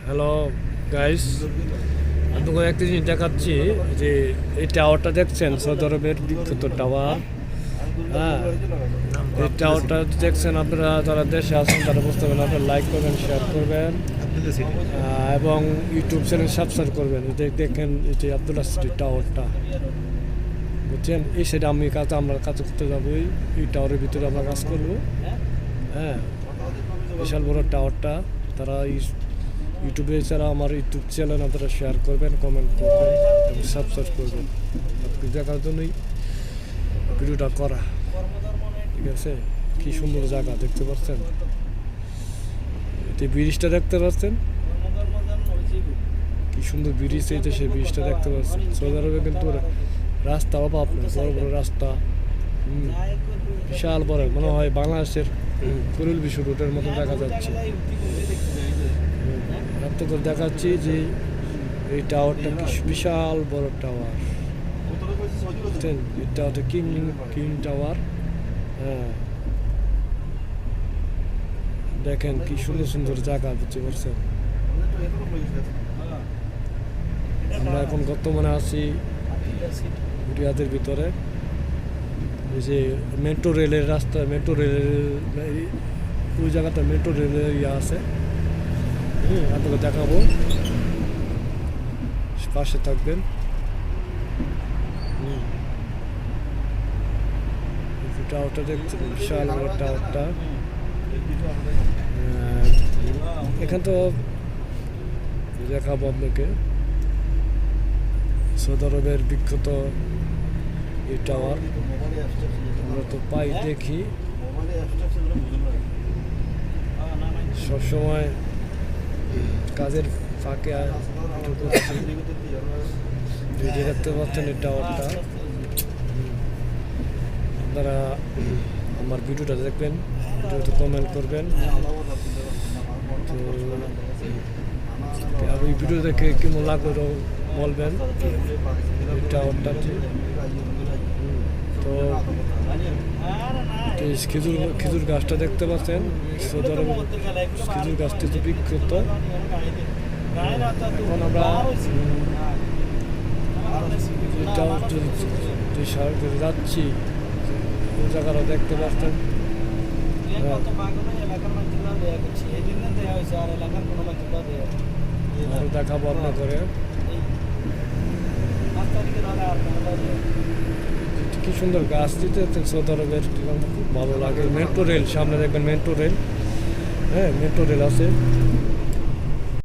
Hello guys, আপনাকে একটা জিনিস দেখাচ্ছি যে এই টাওয়ারটা দেখছেন, সৌদি আরবের বিখ্যাত টাওয়ার। হ্যাঁ, এই টাওয়ারটা দেখছেন আপনারা যারা দেশে আছেন তারা বুঝতে পারবেন। আপনারা লাইক করবেন, শেয়ার করবেন এবং ইউটিউব চ্যানেল সাবস্ক্রাইব করবেন। দেখেন এই যে আব্দুল্লাহ সিটি টাওয়ারটা, বুঝছেন? এই সাইডে আমরা কাজ করতে যাবো, এই টাওয়ারের ভিতরে আমরা কাজ করবো। হ্যাঁ, বিশাল বড় টাওয়ারটা। তারা ইউটিউবে ছাড়া আমার ইউটিউব চ্যানেল আপনারা শেয়ার করবেন, কমেন্ট করবেন এবং সাবস্ক্রাইব করবেন। আপনি দেখার জন্যই ভিডিওটা করা, ঠিক আছে? কি সুন্দর জায়গা দেখতে পাচ্ছেন, এই ব্রিজটা দেখতে পাচ্ছেন, কি সুন্দর ব্রিজ। এই যে সেই ব্রিজটা দেখতে পাচ্ছেন। সৌদি আরবে কিন্তু রাস্তা অভাব নেই, বড় বড় রাস্তা, বিশাল বড়, মনে হয় বাংলাদেশের কুড়িল বিশ্ব রুটের মতো দেখা যাচ্ছে। আপনাদের দেখাচ্ছি যে এই টাওয়ারটা বিশাল বড় টাওয়ার, বুঝছেন? এই টাওয়ারটা কিং টাওয়ার। হ্যাঁ, দেখেন কি সুন্দর সুন্দর জায়গা, বুঝতে পারছেন? আমরা এখন বর্তমানে আছি রিয়াদের ভিতরে। এই যে মেট্রো রেলের রাস্তা, মেট্রো রেলের ওই জায়গাটা মেট্রো রেলের আছে। আপনাকে দেখাবো, পাশে থাকবেন। টাওয়ারটা দেখছেন, বিশাল বড় টাওয়ারটা। এখান তো দেখাবো আপনাকে সৌদি আরবের বিখ্যাত এই টাওয়ার। আমরা তো পাই দেখি সবসময়, কাজের ফাঁকে দেখতে পাচ্ছেন এই টাওয়ারটা। আপনারা আমার ভিডিওটা দেখবেন, ভিডিওতে কমেন্ট করবেন। তো আর ওই ভিডিও দেখে কেমন লাগলো বলবেন এই টাওয়ারটা। তো খেজুর গাছটা দেখতে পাচ্ছেন, সৌদি আরবে খেজুর গাছটি তো বিখ্যাত। এখন আমরা যাচ্ছি, ওই জায়গাটা দেখতে পাচ্ছেন। দেখাবো আপনার করে কি সুন্দর গাছ দিতে সৌদি আরবের, খুব ভালো লাগে। মেট্রো রেল সামনে দেখবেন, মেট্রো রেল। হ্যাঁ, মেট্রো রেল আছে।